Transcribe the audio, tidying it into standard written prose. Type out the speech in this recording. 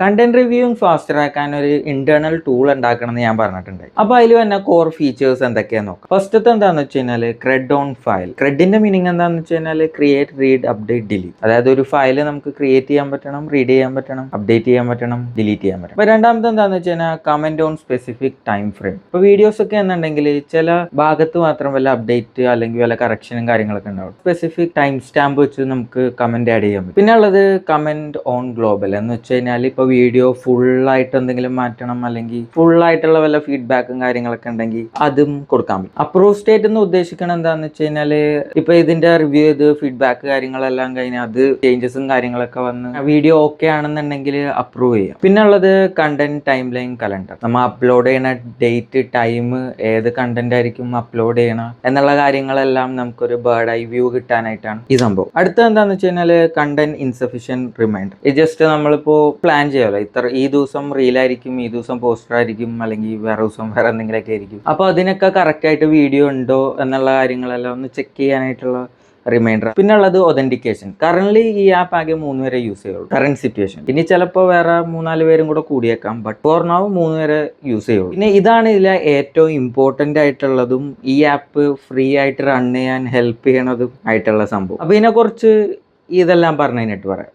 Content reviewing faster ആക്കാൻ ഒരു internal tool ഉണ്ടാക്കണം എന്ന് ഞാൻ പറഞ്ഞിട്ടുണ്ട്. അപ്പോൾ അതിൽ തന്നെ കോർ ഫീച്ചേഴ്സ് എന്തൊക്കെയാന്ന് നോക്കാം. ഫസ്റ്റത്തെ എന്താന്ന് വെച്ച് കഴിഞ്ഞാൽ ക്രെഡ് ഓൺ ഫയൽ. ക്രെഡിന്റെ മീനിങ് എന്താന്ന് വെച്ച് കഴിഞ്ഞാൽ ക്രിയേറ്റ്, റീഡ്, അപ്ഡേറ്റ്, ഡിലീറ്റ്. അതായത് ഒരു ഫയൽ നമുക്ക് ക്രിയേറ്റ് ചെയ്യാൻ പറ്റണം, റീഡ് ചെയ്യാൻ പറ്റണം, അപ്ഡേറ്റ് ചെയ്യാൻ പറ്റണം, ഡിലീറ്റ് ചെയ്യാൻ പറ്റണം. അപ്പോൾ രണ്ടാമത്തെ എന്താന്ന് വെച്ച് കഴിഞ്ഞാൽ comment on specific time frame. ഇപ്പോൾ വീഡിയോസ് ഒക്കെ എന്നുണ്ടെങ്കിൽ ചില ഭാഗത്ത് മാത്രം വല്ല അപ്ഡേറ്റ് അല്ലെങ്കിൽ വല്ല കറക്ഷനും കാര്യങ്ങളൊക്കെ ഉണ്ടാവും. സ്പെസിഫിക് ടൈം സ്റ്റാമ്പ് വെച്ച് നമുക്ക് കമന്റ് ആഡ് ചെയ്യാൻ പറ്റും. പിന്നെ ഉള്ളത് കമന്റ് ഓൺ ഗ്ലോബൽ എന്ന് വെച്ച് കഴിഞ്ഞാൽ ഇപ്പോൾ വീഡിയോ ഫുള്ളായിട്ട് എന്തെങ്കിലും മാറ്റണം അല്ലെങ്കിൽ ഫുള്ളായിട്ടുള്ള വല്ല ഫീഡ്ബാക്കും കാര്യങ്ങളൊക്കെ ഉണ്ടെങ്കിൽ അതും കൊടുക്കാൻ പറ്റും. അപ്രൂവ് സ്റ്റേറ്റ് എന്ന് ഉദ്ദേശിക്കണം എന്താണെന്ന് വെച്ച് കഴിഞ്ഞാൽ ഇപ്പൊ ഇതിന്റെ റിവ്യൂ ചെയ്ത് ഫീഡ്ബാക്ക് കാര്യങ്ങളെല്ലാം കഴിഞ്ഞാൽ അത് ചേഞ്ചസും കാര്യങ്ങളൊക്കെ വന്ന് വീഡിയോ ഓക്കെ ആണെന്നുണ്ടെങ്കിൽ അപ്രൂവ് ചെയ്യാം. പിന്നെ ഉള്ളത് കണ്ടന്റ് ടൈം ലൈൻ കലണ്ടർ. നമ്മൾ അപ്ലോഡ് ചെയ്യണ ഡേറ്റ്, ടൈം, ഏത് കണ്ടന്റ് ആയിരിക്കും അപ്ലോഡ് ചെയ്യണം എന്നുള്ള കാര്യങ്ങളെല്ലാം നമുക്കൊരു ബേർഡ് ഐ വ്യൂ കിട്ടാനായിട്ടാണ് ഈ സംഭവം. അടുത്ത എന്താണെന്ന് വെച്ച് കഴിഞ്ഞാൽ കണ്ടന്റ് ഇൻസഫിഷ്യന്റ് റിമൈൻഡർ. ഇത് ജസ്റ്റ് നമ്മളിപ്പോ പ്ലാൻ ചെയ്യാമല്ലോ, ഈ ദിവസം റീലായിരിക്കും, ഈ ദിവസം പോസ്റ്റർ ആയിരിക്കും, അല്ലെങ്കിൽ വേറെ ദിവസം വേറെ എന്തെങ്കിലുമൊക്കെ ആയിരിക്കും. അപ്പോൾ അതിനൊക്കെ കറക്റ്റ് ആയിട്ട് വീഡിയോ ഉണ്ടോ എന്നുള്ള കാര്യങ്ങളെല്ലാം ഒന്ന് ചെക്ക് ചെയ്യാനായിട്ടുള്ള റിമൈൻഡർ. പിന്നെ ഉള്ളത് ഒതന്റിക്കേഷൻ. കറന്റ് ഈ ആപ്പ് ആകെ 3 പേരെ യൂസ് ചെയ്യുള്ളൂ കറന്റ് സിറ്റുവേഷൻ. ഇനി ചിലപ്പോൾ വേറെ 3-4 പേരും കൂടെ കൂടിയേക്കാം, ബട്ട് ഫോർ നൗ 3 പേരെ യൂസ് ചെയ്യുള്ളൂ. പിന്നെ ഇതാണ് ഇതിലെ ഏറ്റവും ഇമ്പോർട്ടന്റ് ആയിട്ടുള്ളതും ഈ ആപ്പ് ഫ്രീ ആയിട്ട് റൺ ചെയ്യാൻ ഹെൽപ്പ് ചെയ്യണതും ആയിട്ടുള്ള സംഭവം. അപ്പോൾ ഇതിനെക്കുറിച്ച് ഇതെല്ലാം പറഞ്ഞു കഴിഞ്ഞിട്ട് പറയാം.